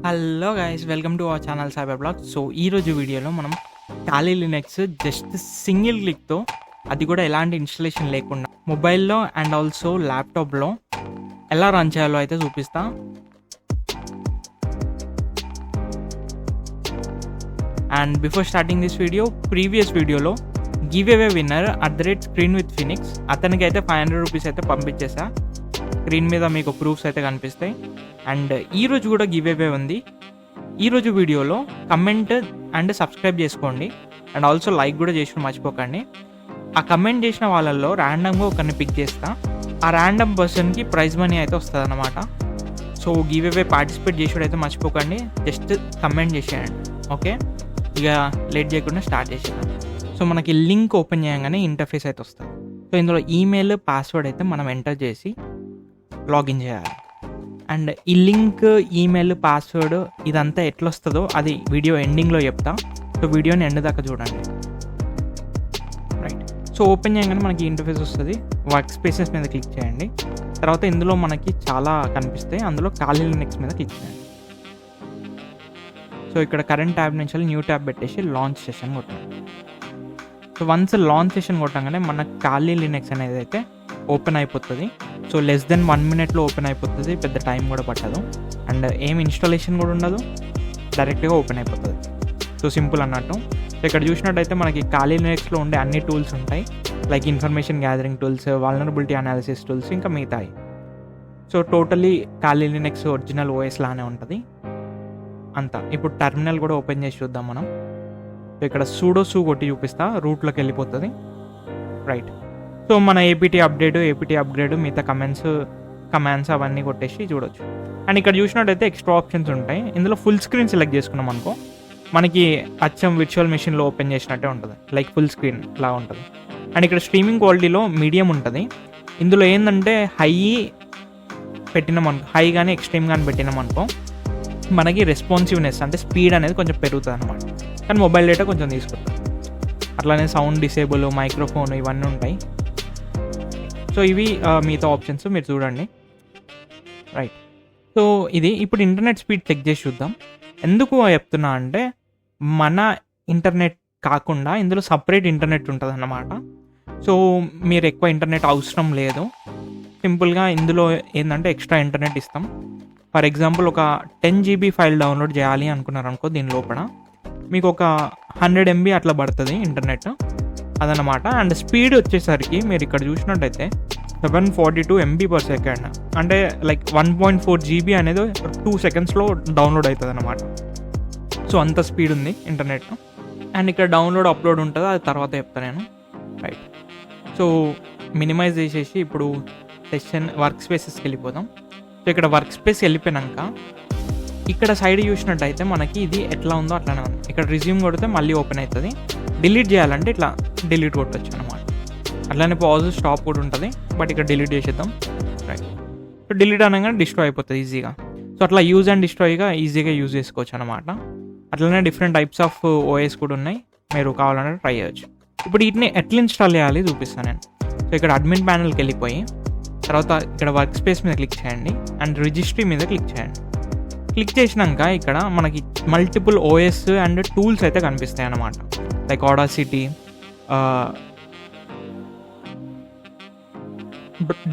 Hello guys, welcome to our channel cyber blog. So ఈరోజు వీడియోలో మనం టాలీ లినక్స్ జస్ట్ సింగిల్ క్లిక్తో, అది కూడా ఎలాంటి ఇన్స్టలేషన్ లేకుండా మొబైల్లో అండ్ ఆల్సో ల్యాప్టాప్లో ఎలా రన్ చేయాలో అయితే చూపిస్తా. And before starting this video, previous వీడియోలో giveaway winner @screen with Phoenix అతనికి అయితే 500 రూపీస్ అయితే పంపించేసా. స్క్రీన్ మీద మీకు ప్రూఫ్స్ అయితే కనిపిస్తాయి. అండ్ ఈరోజు కూడా గివ్ అవే ఉంది. ఈరోజు వీడియోలో కమెంట్ అండ్ సబ్స్క్రైబ్ చేసుకోండి అండ్ ఆల్సో లైక్ కూడా చేసి మర్చిపోకండి. ఆ కమెంట్ చేసిన వాళ్ళల్లో ర్యాండమ్గా ఒకరిని పిక్ చేస్తా. ఆ ర్యాండమ్ పర్సన్కి ప్రైజ్ మనీ అయితే వస్తుంది అన్నమాట. సో గివ్ అవే పార్టిసిపేట్ చేసేది అయితే మర్చిపోకండి, జస్ట్ కమెంట్ చేసేయండి. ఓకే, ఇక లేట్ చేయకుండా స్టార్ట్ చేసేద్దాం. సో మనకి లింక్ ఓపెన్ చేయగానే ఇంటర్ఫేస్ అయితే వస్తుంది. సో ఇందులో ఈమెయిల్ పాస్వర్డ్ అయితే మనం ఎంటర్ చేసి లాగిన్ చేయాలి. అండ్ ఈ లింక్, ఈమెయిల్, పాస్వర్డ్ ఇదంతా ఎట్లా వస్తుందో అది వీడియో ఎండింగ్లో చెప్తా. సో వీడియోని ఎండ్ దాకా చూడండి. రైట్, సో ఓపెన్ చేయగానే మనకి ఇంటర్ఫేస్ వస్తుంది. వర్క్ స్పేసెస్ మీద క్లిక్ చేయండి. తర్వాత ఇందులో మనకి చాలా కనిపిస్తాయి, అందులో టాలీ లినక్స్ మీద క్లిక్ చేయండి. సో ఇక్కడ కరెంట్ ట్యాబ్ నుంచి న్యూ ట్యాబ్ పెట్టేసి లాంచ్ సెషన్ కొట్టండి. సో వన్స్ లాంచ్ సెషన్ కొట్టగానే మనకు టాలీ లినక్స్ అనేది అయితే ఓపెన్ అయిపోతుంది. So less than 1 minute open అయిపోతుంది, పెద్ద టైం కూడా పట్టదు. అండ్ ఏం ఇన్స్టాలేషన్ కూడా ఉండదు, డైరెక్ట్గా ఓపెన్ అయిపోతుంది. సో సింపుల్ అన్నట్టు. సో ఇక్కడ చూసినట్టయితే మనకి టాలీ లినక్స్లో ఉండే అన్ని టూల్స్ ఉంటాయి, like information gathering tools, vulnerability analysis tools, ఇంకా మిగతాయి. So totally Tally Linux original OS లానే ఉంటుంది అంతా. ఇప్పుడు టెర్మినల్ కూడా ఓపెన్ చేసి చూద్దాం మనం. సో ఇక్కడ సూడో కొట్టి చూపిస్తా, రూట్లోకి వెళ్ళిపోతుంది. రైట్, సో మన ఏపీటీ అప్గ్రేడ్ మిగతా కమాండ్స్ అవన్నీ కొట్టేసి చూడొచ్చు. అండ్ ఇక్కడ చూసినట్టయితే ఎక్స్ట్రా ఆప్షన్స్ ఉంటాయి. ఇందులో ఫుల్ స్క్రీన్ సెలెక్ట్ చేసుకున్నాం అనుకో, మనకి అచ్చం విర్చువల్ మెషిన్లో ఓపెన్ చేసినట్టే ఉంటుంది, లైక్ ఫుల్ స్క్రీన్ లా ఉంటుంది. అండ్ ఇక్కడ స్ట్రీమింగ్ క్వాలిటీలో మీడియం ఉంటుంది. ఇందులో ఏంటంటే హై కానీ ఎక్స్ట్రీమ్ కానీ పెట్టినామనుకో మనకి రెస్పాన్సివ్నెస్ అంటే స్పీడ్ అనేది కొంచెం పెరుగుతుంది అనమాట. కానీ మొబైల్ డేటా కొంచెం తీసుకుంటుంది. అట్లానే సౌండ్ డిసేబుల్, మైక్రోఫోన్ ఇవన్నీ ఉంటాయి. సో ఇవి మిగతా ఆప్షన్స్ మీరు చూడండి. రైట్, సో ఇది ఇప్పుడు ఇంటర్నెట్ స్పీడ్ చెక్ చేసి చూద్దాం. ఎందుకు చెప్తున్నా అంటే మన ఇంటర్నెట్ కాకుండా ఇందులో సపరేట్ ఇంటర్నెట్ ఉంటుంది అన్నమాట. సో మీరు ఎక్కువ ఇంటర్నెట్ అవసరం లేదు. సింపుల్గా ఇందులో ఏంటంటే ఎక్స్ట్రా ఇంటర్నెట్ ఇస్తాం. ఫర్ ఎగ్జాంపుల్ ఒక 10 GB ఫైల్ డౌన్లోడ్ చేయాలి అనుకున్నారనుకో, దీని లోపల మీకు ఒక 100 MB అట్లా పడుతుంది ఇంటర్నెట్ అదనమాట. అండ్ స్పీడ్ వచ్చేసరికి మీరు ఇక్కడ చూసినట్టయితే 742 MB/s, అంటే లైక్ 1.4 GB అనేది 2 secondsలో డౌన్లోడ్ అవుతుంది అనమాట. సో అంత స్పీడ్ ఉంది ఇంటర్నెట్. అండ్ ఇక్కడ డౌన్లోడ్ అప్లోడ్ ఉంటుంది, అది తర్వాత చెప్తాను నేను. రైట్, సో మినిమైజ్ చేసేసి ఇప్పుడు వర్క్ స్పేసెస్కి వెళ్ళిపోదాం. సో ఇక్కడ వర్క్ స్పేస్ వెళ్ళిపోయాక ఇక్కడ సైడ్ చూసినట్టయితే మనకి ఇది ఎట్లా ఉందో అట్లానే ఉంది. ఇక్కడ రిజ్యూమ్ కొడితే మళ్ళీ ఓపెన్ అవుతుంది. డిలీట్ చేయాలంటే ఇట్లా డిలీట్ కొట్టచ్చు అనమాట. అట్లానే పాజ్, స్టాప్ కూడా ఉంటుంది, బట్ ఇక్కడ డిలీట్ చేసేద్దాం. రైట్, సో డిలీట్ అనగానే డిస్ట్రాయ్ అయిపోతుంది ఈజీగా. సో అట్లా యూజ్ అండ్ డిస్ట్రాయ్గా ఈజీగా యూజ్ చేసుకోవచ్చు అనమాట. అట్లనే డిఫరెంట్ టైప్స్ ఆఫ్ ఓఎస్ కూడా ఉన్నాయి, మీరు కావాలంటే ట్రై చేయొచ్చు. ఇప్పుడు వీటిని ఎట్లా ఇన్స్టాల్ చేయాలి చూపిస్తాను నేను. సో ఇక్కడ అడ్మిన్ ప్యానల్కి వెళ్ళిపోయి తర్వాత ఇక్కడ వర్క్ స్పేస్ మీద క్లిక్ చేయండి అండ్ రిజిస్ట్రీ మీద క్లిక్ చేయండి. క్లిక్ చేసినాక ఇక్కడ మనకి మల్టిపుల్ ఓఎస్ అండ్ టూల్స్ అయితే కనిపిస్తాయి అన్నమాట, like Audacity,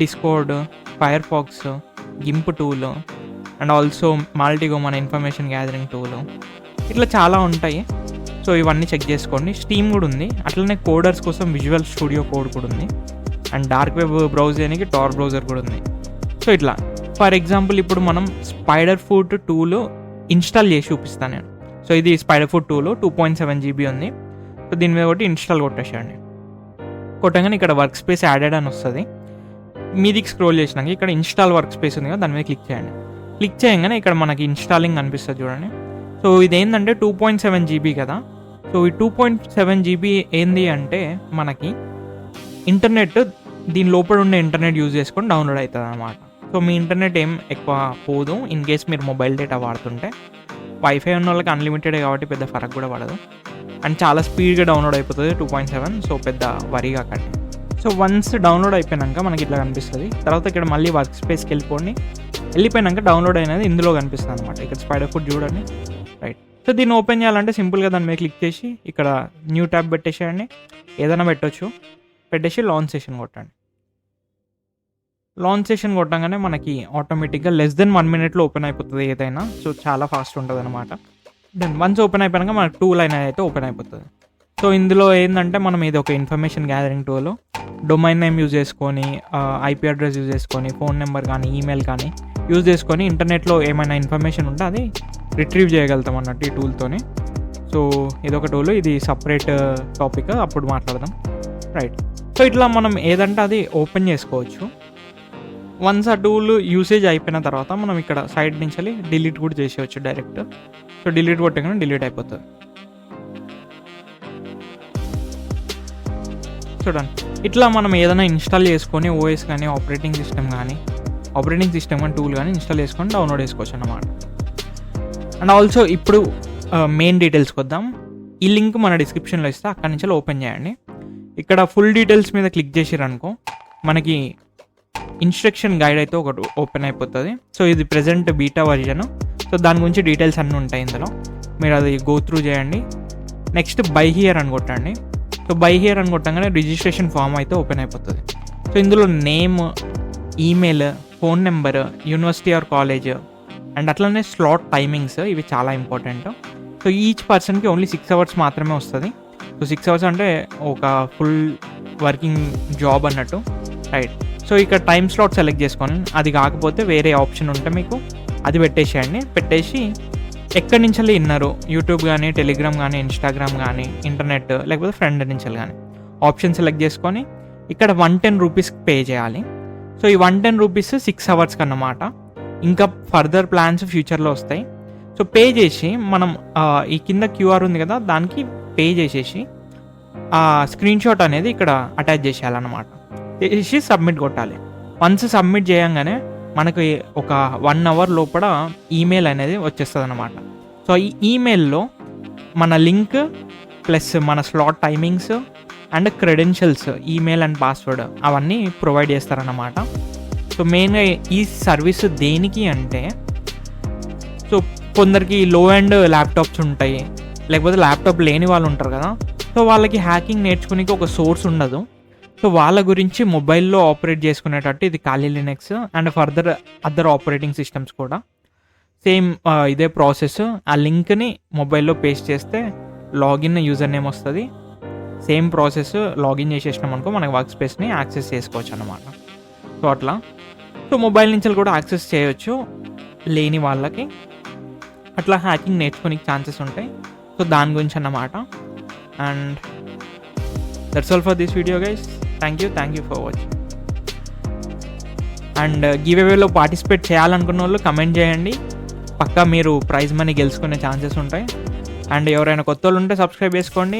Discord, Firefox, GIMP tool, and also Maltego మన ఇన్ఫర్మేషన్ గ్యాదరింగ్ టూల్, ఇట్లా చాలా ఉంటాయి. సో ఇవన్నీ చెక్ చేసుకోండి. స్టీమ్ కూడా ఉంది, అట్లనే కోడర్స్ కోసం విజువల్ స్టూడియో కోడ్ కూడా ఉంది. అండ్ డార్క్ వెబ్ బ్రౌజ్ చేయడానికి టార్ బ్రౌజర్ కూడా ఉంది. సో ఇట్లా ఫర్ ఎగ్జాంపుల్ ఇప్పుడు మనం స్పైడర్ ఫుట్ టూల్ ఇన్స్టాల్ చేసి చూపిస్తాను నేను. సో ఇది స్పైడర్ ఫుట్ టూల్ 2.7 GB ఉంది. సో దీని మీద ఒకటి ఇన్స్టాల్ కొట్టేసేయండి. కొట్టగానే ఇక్కడ వర్క్ స్పేస్ యాడెడ్ అని వస్తుంది. మీదికి స్క్రోల్ చేసినాక ఇక్కడ ఇన్స్టాల్ వర్క్ స్పేస్ ఉంది కదా, దాని మీద క్లిక్ చేయండి. క్లిక్ చేయగానే ఇక్కడ మనకి ఇన్స్టాలింగ్ అనిపిస్తుంది చూడండి. సో ఇది ఏంటంటే 2.7 GB కదా. సో ఈ 2.7 GB ఏంది అంటే మనకి ఇంటర్నెట్, దీని లోపల ఉండే ఇంటర్నెట్ యూజ్ చేసుకొని డౌన్లోడ్ అవుతుంది అనమాట. సో మీ ఇంటర్నెట్ ఏం ఎక్కువ పోదు. ఇన్ కేస్ మీరు మొబైల్ డేటా వాడుతుంటే, వైఫై ఉన్న వాళ్ళకి అన్లిమిటెడ్ కాబట్టి పెద్ద ఫరక్ కూడా పడదు. అండ్ చాలా స్పీడ్గా డౌన్లోడ్ అయిపోతుంది 2.7. సో పెద్ద వరి కాకండి. సో వన్స్ డౌన్లోడ్ అయిపోయాక మనకి ఇట్లా కనిపిస్తుంది. తర్వాత ఇక్కడ మళ్ళీ వర్క్ స్పేస్కి వెళ్ళిపోండి. వెళ్ళిపోయినాక డౌన్లోడ్ అనేది ఇందులో కనిపిస్తుంది అనమాట. ఇక్కడ స్పైడర్ ఫుట్ చూడండి, రైట్. సో దీన్ని ఓపెన్ చేయాలంటే సింపుల్గా దాని మీద క్లిక్ చేసి ఇక్కడ న్యూ ట్యాబ్ పెట్టేసేయండి, ఏదైనా పెట్టొచ్చు. పెట్టేసి లాంచ్ సెషన్ కొట్టండి. లాంచ్ సెషన్ కొట్టగానే మనకి ఆటోమేటిక్గా లెస్ దెన్ 1 minute ఓపెన్ అయిపోతుంది ఏదైనా. సో చాలా ఫాస్ట్ ఉంటుంది అనమాట. దెన్ వన్స్ ఓపెన్ అయిపోయాక మనకు టూల్ అనేది అయితే ఓపెన్ అయిపోతుంది. సో ఇందులో ఏంటంటే మనం ఇది ఒక information gathering tool. Domain name use చేసుకొని, ఐపీ అడ్రస్ యూజ్ చేసుకొని, ఫోన్ నెంబర్ కానీ ఈమెయిల్ కానీ యూజ్ చేసుకొని ఇంటర్నెట్లో ఏమైనా ఇన్ఫర్మేషన్ ఉంటే అది రిట్రీవ్ చేయగలుగుతాం అన్నట్టు ఈ టూల్తోని. సో ఇదొక టూల్, ఇది సపరేట్ టాపిక్, అప్పుడు మాట్లాడదాం, రైట్. సో ఇట్లా మనం ఏదంటే అది ఓపెన్ చేసుకోవచ్చు. వన్స్ ఆ టూల్ యూసేజ్ అయిపోయిన తర్వాత మనం ఇక్కడ సైడ్ నుంచి డిలీట్ కూడా చేసేయచ్చు డైరెక్ట్. సో డిలీట్ కొట్టగానే డిలీట్ అయిపోతుంది. చూడండి, ఇట్లా మనం ఏదైనా ఇన్స్టాల్ చేసుకొని ఓఎస్ కానీ ఆపరేటింగ్ సిస్టమ్ కానీ టూల్ కానీ ఇన్స్టాల్ చేసుకొని డౌన్లోడ్ చేసుకోవచ్చు అన్నమాట. అండ్ ఆల్సో ఇప్పుడు మెయిన్ డీటెయిల్స్కి వద్దాం. ఈ లింక్ మన డిస్క్రిప్షన్లో ఇస్తే అక్కడి నుంచి ఓపెన్ చేయండి. ఇక్కడ ఫుల్ డీటెయిల్స్ మీద క్లిక్ చేసిరనుకో మనకి ఇన్స్ట్రక్షన్ గైడ్ అయితే ఒకటి ఓపెన్ అయిపోతుంది. సో ఇది ప్రెజెంట్ బీటా వర్జన్. సో దాని గురించి డీటెయిల్స్ అన్నీ ఉంటాయి ఇందులో, మీరు అది గో త్రూ చేయండి. నెక్స్ట్ బై హియర్ అని కొట్టండి. సో బై హియర్ అని కొట్టగానే రిజిస్ట్రేషన్ ఫామ్ అయితే ఓపెన్ అయిపోతుంది. సో ఇందులో name, email, phone number, university or college and అట్లనే స్లాట్ టైమింగ్స్, ఇవి చాలా ఇంపార్టెంట్. సో ఈచ్ పర్సన్కి ఓన్లీ 6 hours మాత్రమే వస్తుంది. సో 6 hours అంటే ఒక ఫుల్ వర్కింగ్ జాబ్ అన్నట్టు, రైట్. సో ఇక్కడ టైం స్లాట్ సెలెక్ట్ చేసుకొని, అది కాకపోతే వేరే ఆప్షన్ ఉంటే మీకు అది పెట్టేసేయండి. పెట్టేసి ఎక్కడి నుంచి విన్నారు, యూట్యూబ్ కానీ, టెలిగ్రామ్ కానీ, ఇన్స్టాగ్రామ్ కానీ, ఇంటర్నెట్ లేకపోతే ఫ్రెండ్ నుంచి కానీ ఆప్షన్ సెలెక్ట్ చేసుకొని ఇక్కడ 110 rupees పే చేయాలి. సో ఈ 110 rupees 6 hours అన్నమాట. ఇంకా ఫర్దర్ ప్లాన్స్ ఫ్యూచర్లో వస్తాయి. సో పే చేసి మనం ఈ కింద క్యూఆర్ ఉంది కదా, దానికి పే చేసేసి ఆ స్క్రీన్ షాట్ అనేది ఇక్కడ అటాచ్ చేసేయాలన్నమాట. చేసి సబ్మిట్ కొట్టాలి. వన్స్ సబ్మిట్ చేయంగానే మనకు ఒక 1 hour లోపల ఈమెయిల్ అనేది వచ్చేస్తుంది అనమాట. సో ఈ ఈమెయిల్లో మన లింక్ ప్లస్ మన slot timings and credentials, email and password అవన్నీ ప్రొవైడ్ చేస్తారన్నమాట. సో మెయిన్గా ఈ సర్వీస్ దేనికి అంటే, సో కొందరికి లో అండ్ ల్యాప్టాప్స్ ఉంటాయి, లేకపోతే ల్యాప్టాప్ లేని వాళ్ళు ఉంటారు కదా. సో వాళ్ళకి హ్యాకింగ్ నేర్చుకునేకి ఒక సోర్స్ ఉండదు. సో వాళ్ళ గురించి మొబైల్లో ఆపరేట్ చేసుకునేటట్టు ఇది కాలీ Linux and further other operating systems కూడా సేమ్ ఇదే ప్రాసెస్. ఆ లింక్ని మొబైల్లో పేస్ట్ చేస్తే లాగిన్ యూజర్ నేమ్ వస్తుంది. సేమ్ ప్రాసెస్ లాగిన్ చేసేసినాం అనుకో మనకి వర్క్ స్పేస్ని యాక్సెస్ చేసుకోవచ్చు అన్నమాట. సో అట్లా సో మొబైల్ నుంచి కూడా యాక్సెస్ చేయొచ్చు లేని వాళ్ళకి. అట్లా హ్యాకింగ్ నేర్చుకునే ఛాన్సెస్ ఉంటాయి. సో దాని గురించి అన్నమాట. And that's all for this video guys. Thank you for watching. And గివ్ అవేలో పార్టిసిపేట్ చేయాలనుకున్న వాళ్ళు కమెంట్ చేయండి, పక్కా మీరు ప్రైజ్ మనీ గెలుచుకునే ఛాన్సెస్ ఉంటాయి. అండ్ ఎవరైనా కొత్త వాళ్ళు ఉంటే సబ్స్క్రైబ్ చేసుకోండి.